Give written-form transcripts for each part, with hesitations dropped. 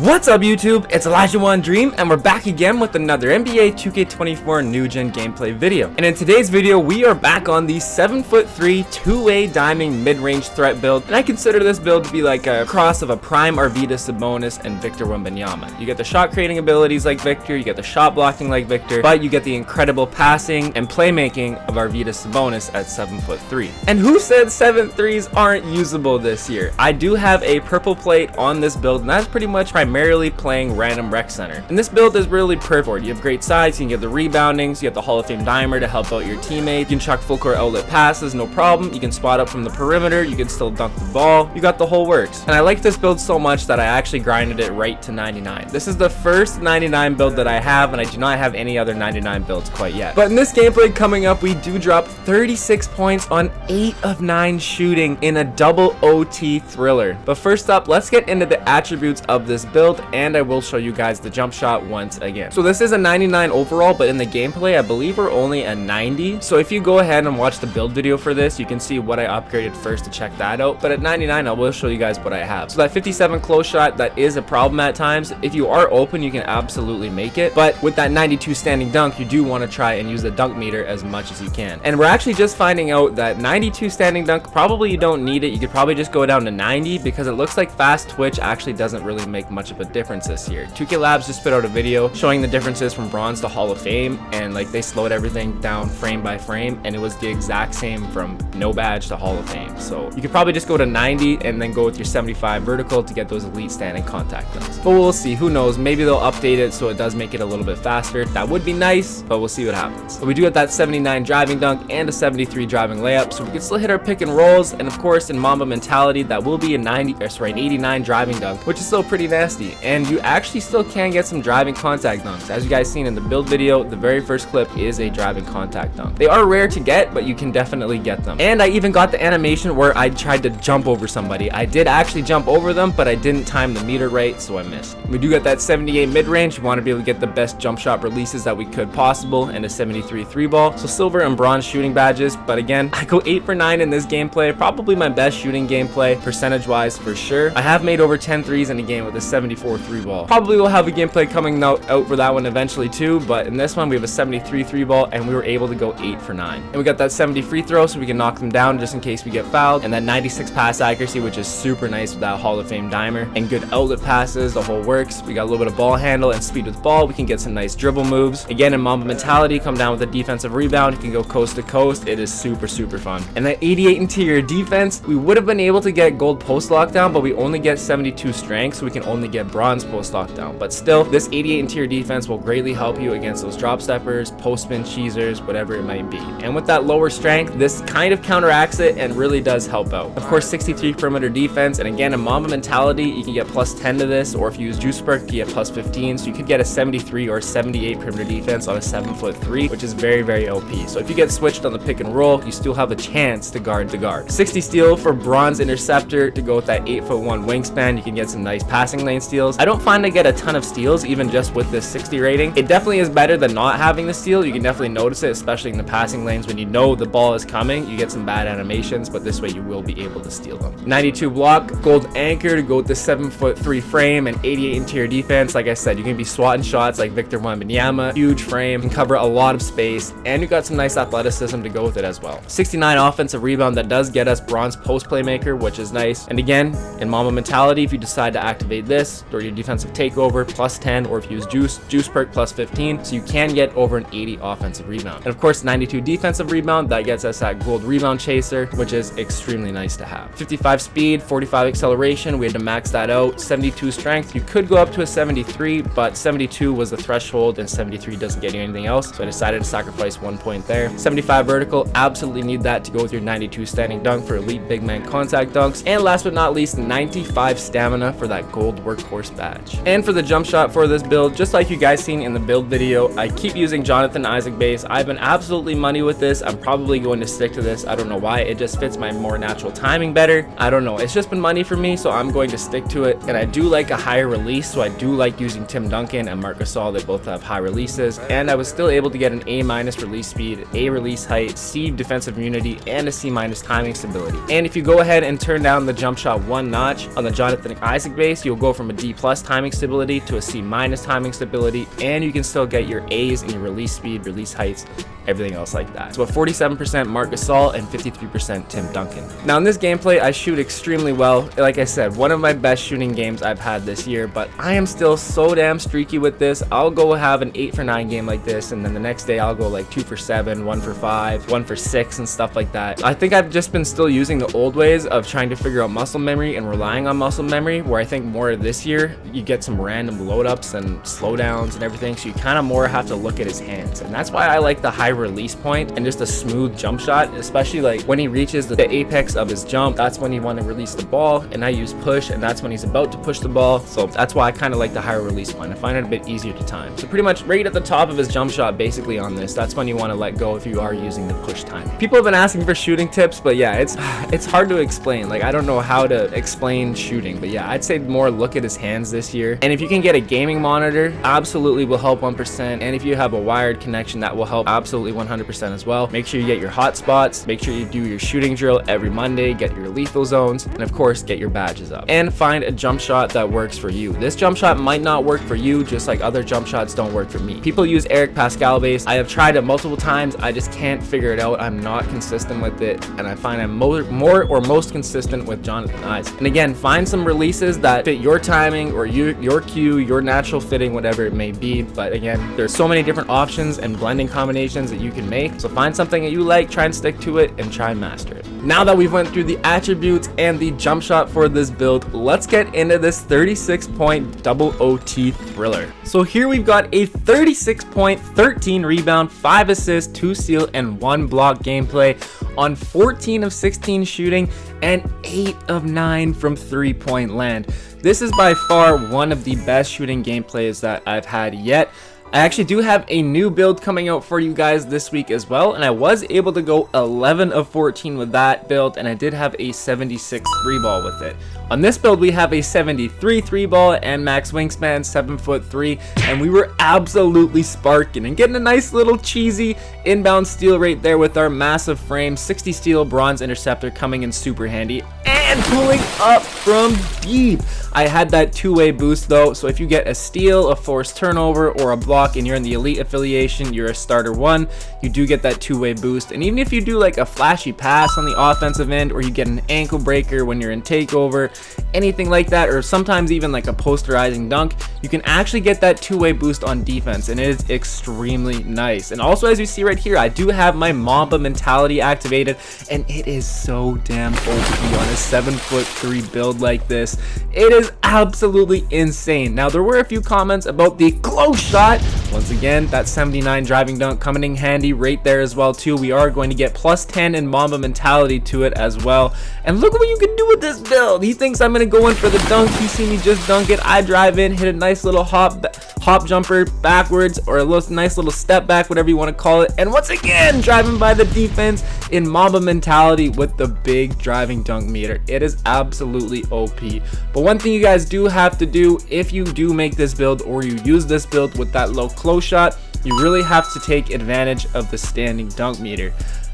What's up YouTube, it's Elijah1 Dream and we're back again with another NBA 2K24 new gen gameplay video. And in today's video we are back on the 7'3" two-way diamond mid-range threat build, and I consider this build to be like a cross of a prime Arvydas Sabonis and Victor Wembanyama. You get the shot creating abilities like Victor, you get the shot blocking like Victor, but you get the incredible passing and playmaking of Arvydas Sabonis at 7'3". And who said 7'3s aren't usable this year? I do have a purple plate on this build, and that's pretty much primarily playing random rec center. And this build is really perfect for it. You have great size, you can get the reboundings, you have the Hall of Fame dimer to help out your teammates, you can chuck full court outlet passes, no problem, you can spot up from the perimeter, you can still dunk the ball, you got the whole works. And I like this build so much that I actually grinded it right to 99. This is the first 99 build that I have, and I do not have any other 99 builds quite yet. But in this gameplay coming up, we do drop 36 points on 8 of 9 shooting in a double OT thriller. But first up, let's get into the attributes of this build, and I will show you guys the jump shot once again. So this is a 99 overall, but in the gameplay I believe we're only a 90. So if you go ahead and watch the build video for this, you can see what I upgraded first to check that out. But at 99 I will show you guys what I have. So that 57 close shot, that is a problem at times. If you are open, you can absolutely make it, but with that 92 standing dunk, you do want to try and use the dunk meter as much as you can. And we're actually just finding out that 92 standing dunk, probably you don't need it. You could probably just go down to 90 because it looks like fast twitch actually doesn't really make much of a difference this year. 2K Labs just put out a video showing the differences from bronze to Hall of Fame, and like they slowed everything down frame by frame, and it was the exact same from no badge to Hall of Fame. So you could probably just go to 90 and then go with your 75 vertical to get those elite standing contact dunks. But we'll see, who knows, maybe they'll update it so it does make it a little bit faster. That would be nice, but we'll see what happens. But we do have that 79 driving dunk and a 73 driving layup, so we can still hit our pick and rolls. And of course in Mamba mentality, that will be an 89 driving dunk, which is still pretty nasty. And you actually still can get some driving contact dunks. As you guys seen in the build video, the very first clip is a driving contact dunk. They are rare to get, but you can definitely get them. And I even got the animation where I tried to jump over somebody. I did actually jump over them, but I didn't time the meter right, so I missed. We do get that 78 mid-range. We want to be able to get the best jump shot releases that we could possible, and a 73 3-ball. So silver and bronze shooting badges, but again, I go 8 for 9 in this gameplay. Probably my best shooting gameplay, percentage-wise for sure. I have made over 10 threes in a game with a 74 3-ball. Probably will have a gameplay coming out for that one eventually too, but in this one we have a 73 3-ball, and we were able to go 8 for 9. And we got that 70 free throw so we can knock them down just in case we get fouled, and that 96 pass accuracy, which is super nice with that Hall of Fame dimer, and good outlet passes, the whole works. We got a little bit of ball handle and speed with ball. We can get some nice dribble moves. Again, in Mamba mentality, come down with a defensive rebound. You can go coast to coast. It is super fun. And that 88 interior defense, we would have been able to get gold post lockdown, but we only get 72 strength, so we can only get bronze post lockdown. But still, this 88 interior defense will greatly help you against those drop steppers, postman cheesers, whatever it might be. And with that lower strength, this kind of counteracts it and really does help out. Of course, 63 perimeter defense, and again, in Mamba mentality, you can get plus 10 to this, or if you use juice perk, you get plus 15, so you could get a 73 or 78 perimeter defense on a 7'3", which is very OP. So if you get switched on the pick and roll, you still have a chance to guard the guard. 60 steal for bronze interceptor to go with that 8'1" wingspan. You can get some nice passing lane steals. I don't find I get a ton of steals even just with this 60 rating. It definitely is better than not having the steal. You can definitely notice it, especially in the passing lanes when you know the ball is coming. You get some bad animations, but this way you will be able to steal them. 92 block, gold anchor to go with the 7'3" frame, and 88 interior defense. Like I said, you can be swatting shots like Victor Wembanyama. Huge frame, can cover a lot of space, and you got some nice athleticism to go with it as well. 69 offensive rebound, that does get us bronze post playmaker, which is nice. And again, in Mamba mentality, if you decide to activate this, throw your defensive takeover plus 10, or if you use juice perk plus 15, so you can get over an 80 offensive rebound. And of course, 92 defensive rebound, that gets us that gold rebound chaser, which is extremely nice to have. 55 speed, 45 acceleration, we had to max that out. 72 strength, you could go up to a 73, but 72 was the threshold and 73 doesn't get you anything else, so I decided to sacrifice 1 point there. 75 vertical, absolutely need that to go with your 92 standing dunk for elite big man contact dunks. And last but not least, 95 stamina for that gold workhorse badge. And for the jump shot for this build, just like you guys seen in the build video, I keep using Jonathan Isaac base. I've been absolutely money with this. I'm probably going to stick to this. I don't know why, it just fits my more natural timing better. I don't know, it's just been money for me, so I'm going to stick to it. And I do like a higher release, so I do like using Tim Duncan and Marc Gasol. They both have high releases, and I was still able to get an A- release speed, A release height, C defensive immunity, and a C- timing stability. And if you go ahead and turn down the jump shot one notch on the Jonathan Isaac base, you'll go from from a D+ timing stability to a C- timing stability, and you can still get your A's in your release speed, release heights, everything else like that. So a 47% Marc Gasol and 53% Tim Duncan. Now in this gameplay, I shoot extremely well. Like I said, one of my best shooting games I've had this year, but I am still so damn streaky with this. I'll go have an 8 for 9 game like this, and then the next day I'll go like 2 for 7, 1 for 5, 1 for 6 and stuff like that. I think I've just been still using the old ways of trying to figure out muscle memory and relying on muscle memory, where I think more this year you get some random load ups and slowdowns and everything, so you kind of more have to look at his hands. And that's why I like the high release point and just a smooth jump shot, especially like when he reaches the apex of his jump. That's when you want to release the ball, and I use push, and that's when he's about to push the ball. So that's why I kind of like the higher release point. I find it a bit easier to time. So pretty much right at the top of his jump shot, basically on this, that's when you want to let go if you are using the push time. People have been asking for shooting tips, but yeah, it's hard to explain. Like, I don't know how to explain shooting, but yeah, I'd say more look at his hands this year. And if you can get a gaming monitor, absolutely will help 1%. And if you have a wired connection, that will help absolutely 100% as well. Make sure you get your hot spots, make sure you do your shooting drill every Monday, get your lethal zones, and of course get your badges up, and find a jump shot that works for you. This jump shot might not work for you, just like other jump shots don't work for me. People use Eric Pascal base. I have tried it multiple times. I just can't figure it out. I'm not consistent with it, and I find I'm most consistent with Jonathan Ives. And again, find some releases that fit your timing or your cue, your natural fitting, whatever it may be. But again, there's so many different options and blending combinations that you can make. So find something that you like, try and stick to it, and try and master it. Now that we've went through the attributes and the jump shot for this build, let's get into this 36-point double OT thriller. So here we've got a 36-point, 13 rebound, 5 assists, 2 steal, and 1 block gameplay on 14 of 16 shooting and 8 of 9 from 3-point land. This is by far one of the best shooting gameplays that I've had yet. I actually do have a new build coming out for you guys this week as well, and I was able to go 11 of 14 with that build, and I did have a 76 3-ball with it. On this build, we have a 73 3-ball and max wingspan, 7'3", and we were absolutely sparking and getting a nice little cheesy inbound steal right there with our massive frame, 60 steal bronze interceptor coming in super handy, and pulling up from deep. I had that two-way boost though, so if you get a steal, a forced turnover, or a block and you're in the elite affiliation, you're a starter 1, you do get that two-way boost. And even if you do like a flashy pass on the offensive end, or you get an ankle breaker when you're in takeover, anything like that, or sometimes even like a posterizing dunk, you can actually get that two-way boost on defense, and it is extremely nice. And also, as you see right here, I do have my Mamba mentality activated, and it is so damn OP on a 7'3" build like this. It is absolutely insane. Now, there were a few comments about the close shot. Once again, that 79 driving dunk coming in handy right there as well too. We are going to get +10 in Mamba mentality to it as well. And look at what you can do with this build. He thinks I'm gonna go in for the dunk. You see me just dunk it. I drive in, hit a nice little hop jumper backwards, or a nice little step back, whatever you want to call it. And once again, driving by the defense in Mamba mentality with the big driving dunk meter. It is absolutely OP. But one thing you guys do have to do, if you do make this build or you use this build with that low close shot, you really have to take advantage of the standing dunk meter.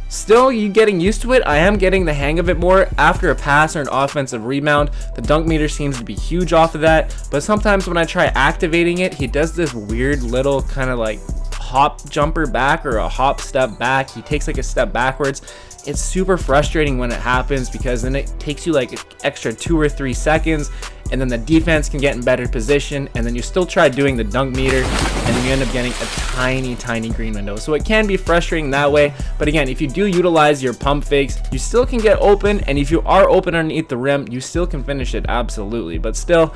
Still, you getting used to it. I am getting the hang of it more. After a pass or an offensive rebound, the dunk meter seems to be huge off of that. But sometimes when I try activating it, he does this weird little kind of like hop jumper back or a hop step back. He takes like a step backwards. It's super frustrating when it happens, because then it takes you like an extra 2 or 3 seconds, and then the defense can get in better position, and then you still try doing the dunk meter, and then you end up getting a tiny green window. So it can be frustrating that way. But again, if you do utilize your pump fakes, you still can get open, and if you are open underneath the rim, you still can finish it absolutely. But still,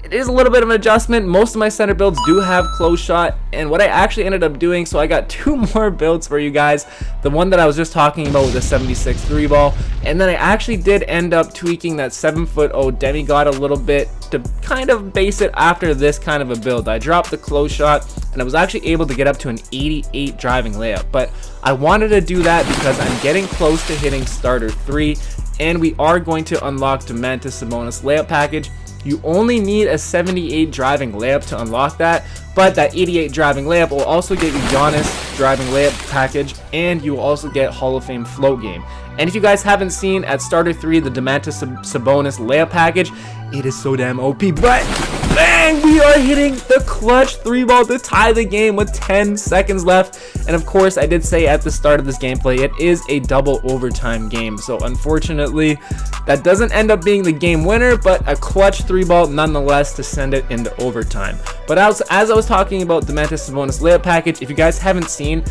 it is a little bit of an adjustment. Most of my center builds do have close shot, and what I actually ended up doing, so I got 2 more builds for you guys. The one that I was just talking about with the 76 3-ball, and then I actually did end up tweaking that 7'0" demigod a little bit to kind of base it after this kind of a build. I dropped the close shot, and I was actually able to get up to an 88 driving layup, but I wanted to do that because I'm getting close to hitting starter 3, and we are going to unlock Arvydas Sabonis layup package. You only need a 78 driving layup to unlock that, but that 88 driving layup will also get you Giannis driving layup package, and you will also get Hall of Fame float game. And if you guys haven't seen at starter 3 the Arvydas Sabonis layup package, it is so damn OP. But bang, we are hitting the clutch 3-ball to tie the game with 10 seconds left. And of course, I did say at the start of this gameplay, it is a double overtime game. So unfortunately, that doesn't end up being the game winner, but a clutch 3-ball nonetheless to send it into overtime. But as I was talking about Arvydas Sabonis layup package, if you guys haven't seen,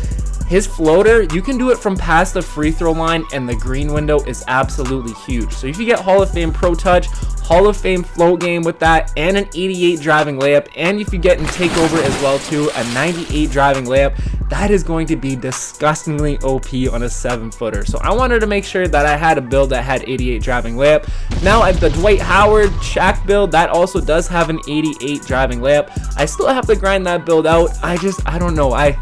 his floater, you can do it from past the free throw line, and the green window is absolutely huge. So if you get Hall of Fame Pro Touch, Hall of Fame float game with that, and an 88 driving layup, and if you get in takeover as well too, a 98 driving layup, that is going to be disgustingly OP on a 7-footer. So I wanted to make sure that I had a build that had 88 driving layup. Now at the Dwight Howard Shaq build, that also does have an 88 driving layup. I still have to grind that build out. I don't know. I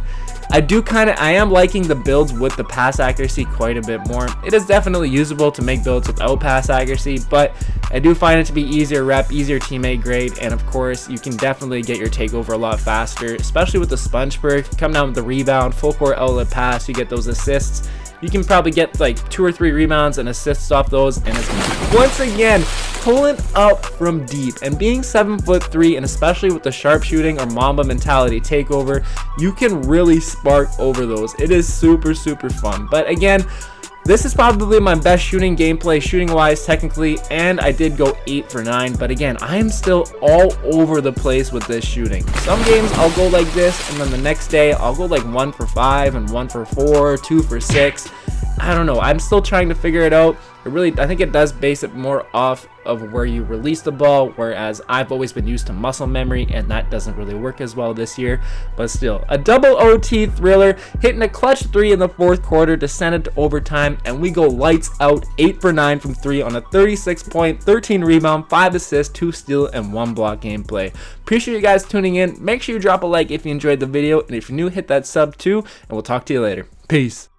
am liking the builds with the pass accuracy quite a bit more. It is definitely usable to make builds without pass accuracy, but I do find it to be easier rep, easier teammate grade, and of course, you can definitely get your takeover a lot faster, especially with the sponge perk. Come down with the rebound, full court outlet pass, you get those assists. You can probably get like 2 or 3 rebounds and assists off those, and it's once again pulling up from deep and being 7'3", and especially with the sharpshooting or Mamba mentality takeover, you can really spark over those. It is super fun. But again, this is probably my best shooting gameplay, shooting wise technically, and I did go 8 for 9, but again, I am still all over the place with this shooting. Some games I'll go like this, and then the next day I'll go like 1 for 5 and 1 for 4, 2 for 6. I don't know, I'm still trying to figure it out. I think it does base it more off of where you release the ball, whereas I've always been used to muscle memory, and that doesn't really work as well this year. But still, a double OT thriller, hitting a clutch 3 in the 4th quarter to send it to overtime, and we go lights out, 8 for 9 from 3 on a 36 point, 13 rebound, 5 assists, 2 steal, and 1 block gameplay. Appreciate you guys tuning in. Make sure you drop a like if you enjoyed the video, and if you're new, hit that sub too, and we'll talk to you later. Peace.